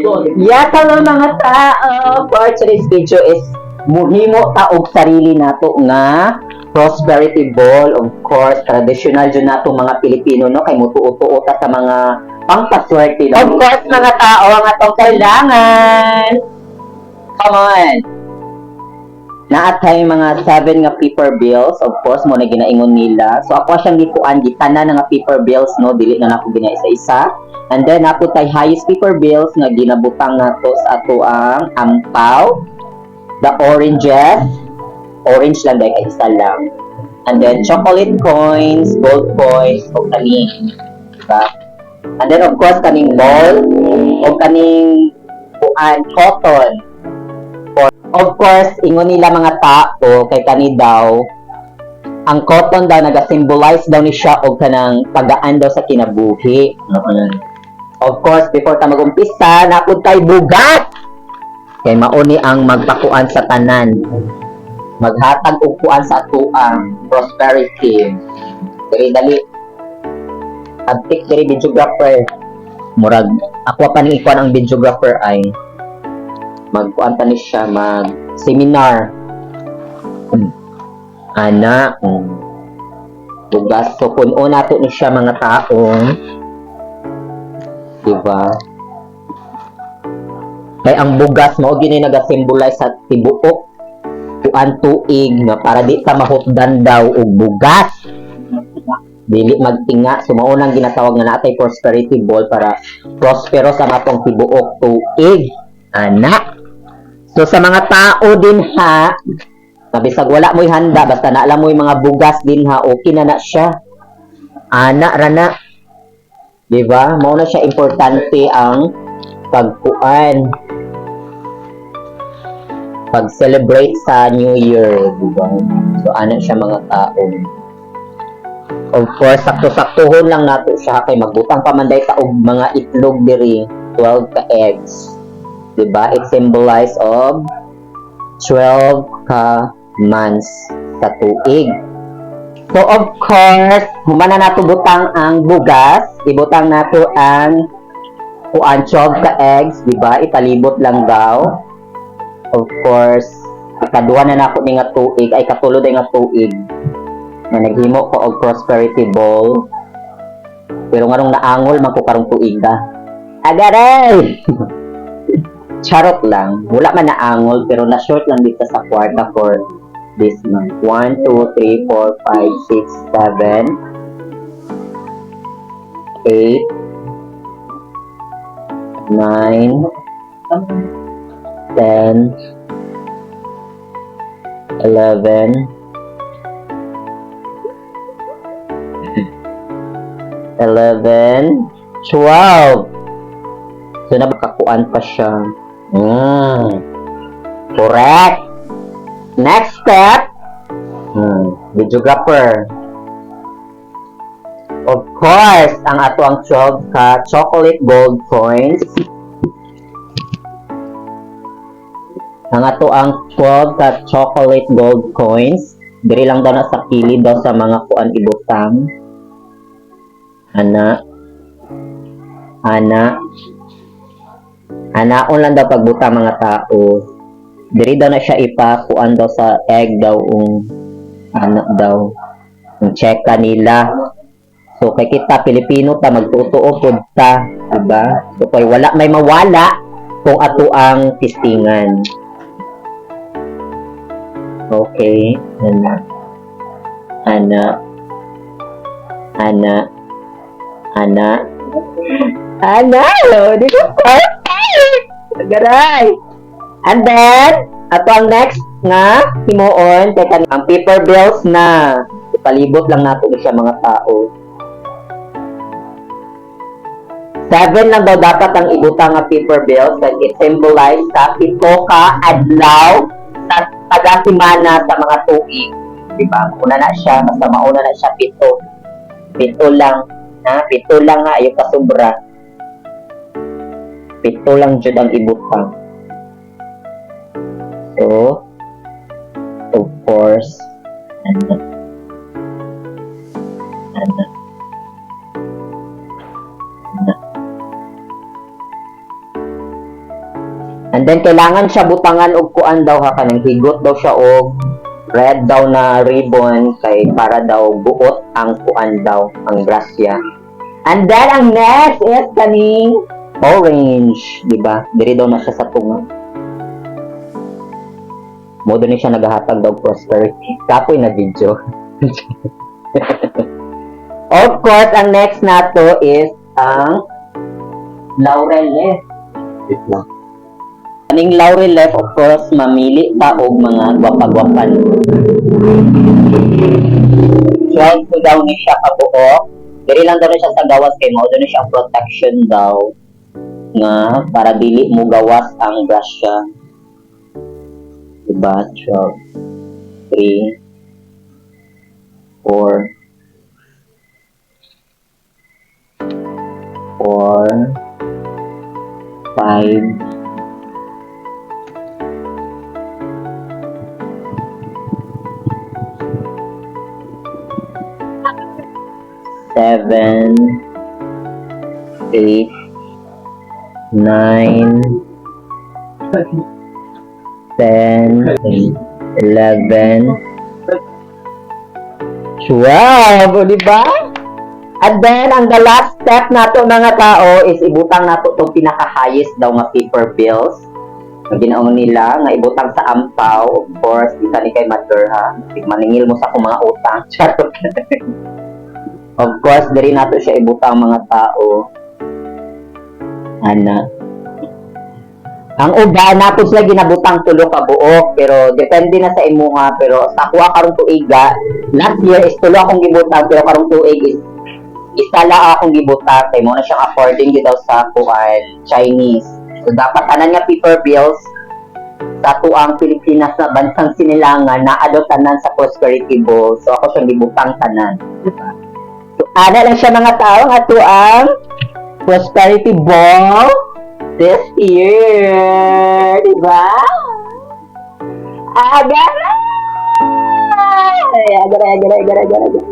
Yeah, hello mga tao! For today's video is muhimo ta og sarili nato nga prosperity ball. Of course, traditional dyan nato mga Pilipino, no? Kay mutuo-tuo ta sa mga pangpaswerte. Of course, mga tao, ang atong kailangan. Come on! Naatay mga 7 nga paper bills. Of course, mo na ginaingon nila. So, ako siyang gikuan, gitana na nga paper bills, no? Dili na ako gina isa-isa. And then, ako tay highest paper bills nga ginabutang nato sa ato ang ampaw, the oranges, orange lang dahil kay isa lang. And then, chocolate coins, gold coins, o kaning, diba? And then, of course, kaning ball, o kaning cotton. Of course, ingon nila mga tao, kay kani daw, ang cotton daw, nag-symbolize daw ni siya o kanang pagaan daw sa kinabuhi. Of course, before ta mag-umpisa, napod tayo bugat! Kay mauni ang magpakuan sa tanan. Maghatag og kuan sa atuang prosperity. Dali. Abtik diri videographer. Murag, ako pa ning ikuan ang videographer ay magkuan ta ni siya, mag-seminar. Ana, bugas. So, puno nato ni siya mga taong, diba? Kay ang bugas mo gini naga-symbolize sa tibuok kuan tuig nga para di ta mahutdan daw og bugas. Dili magtinga, so mao nang ginatawag nga natay prosperity ball para prosperous ang atong tibuok tuig. Ana. So sa mga tao din ha, bisag wala mo'y handa, basta na alam mo'y mga bugas din ha, okay na siya. Ana rana. Diba? Mao na siya importante ang pagkuan, pag-celebrate sa New Year, diba? So ana siya mga tao. Of course, sakto-saktuhon lang nato siya kay magbutang pa man day ta og mga itlog diri, 12 ka eggs. Diba? It symbolize of 12 ka months sa tuig. So, of course, humana nato butang ang bugas, ibutang nato ang 12 ka eggs, diba? Ipalibot lang daw. Of course, ikaduha na nako ni nga tuig, ay katulod ay nga tuig na naghimo ko og prosperity ball. Pero ngarong naangol man ko karong tuig da. Agaray! Charot lang. Wala man naangol, pero na-short lang dito sa kwarta for this month. 1, 2, 3, 4, 5, 6, 7, 8, 9, 10, 11, 12. So, nabakakuan pa siya. Correct. Next step, videographer. Of course, ang ato ang 12 ka chocolate gold coins. Ang ato ang 12 ka chocolate gold coins. Diri lang daw na sa kilid daw sa mga kuan ibutang. Anaon lang daw pagbuta mga tao. Diri daw na siya ipakuan daw sa egg daw daw ang check nila. So kay kita Pilipino ta magtutuo pud ta, diba? So kay wala may mawala kung ato ang tistingan. Okay, ana, di ko garay. And then, ato ang next nga himuon kay ang paper bills na ipalibot lang nato ni siya mga tao. 7 lang daw dapat ang ibutang nga paper bills that it symbolize sa 7 ka adlaw sa taga-semana sa mga tuig. Diba? Una na siya, basta mauna na siya 7. 7 lang. 7 lang ha, ayaw kasubra. 7 lang jud ang ibutang. So, of course, And then kailangan siya butangan og kuan daw ha, kanang higot daw siya og red daw na ribbon kay para daw buot ang kuan daw, ang grasya. And then ang next is kaning orange, di ba? Diri daw na siya sa tunga. Modo ni siya nagahatag daw prosperity. Kapoy na video. Of course, ang next nato is ang laurel leaf. Wait lang. Kaning laurel leaf, of course, mamili ta og mga gwapa-gwapan. 12 ko daw ni siya kabuo. Diri lang daw na siya sa gawas kay mao daw na siya protection daw nga para dili mo gawas ang grasya. Diba? 12, 3, 5, 7, 8, 9, 10, 11, 12, o diba? And then, ang the last step nato mga tao is ibutang nato itong pinaka-highest daw nga paper bills. Ang ginaon nila, nga ibutang sa ampaw. Of course, isa ni kay Mother ha. Maningil mo sa akong mga utang. Charot. Of course, diri nato siya ibutang mga tao. Ana. Ang uba nato sila ginabutang tulo ka buok, pero depende na sa imuha. Pero sa kuha karong tuiga, last year is tulo akong gibutang, pero karong tuig is isa lang akong gibutang. Kaya mo na siyang according daw sa kuan Chinese. So dapat tanan nga paper bills sa tuang Pilipinas na bansang sinilangan na tanan sa prosperity bowl. So ako siyang gibutang tanan. So ana lang siya mga tao nga tuang prosperity bowl this year, diba? Agaray! Agaray!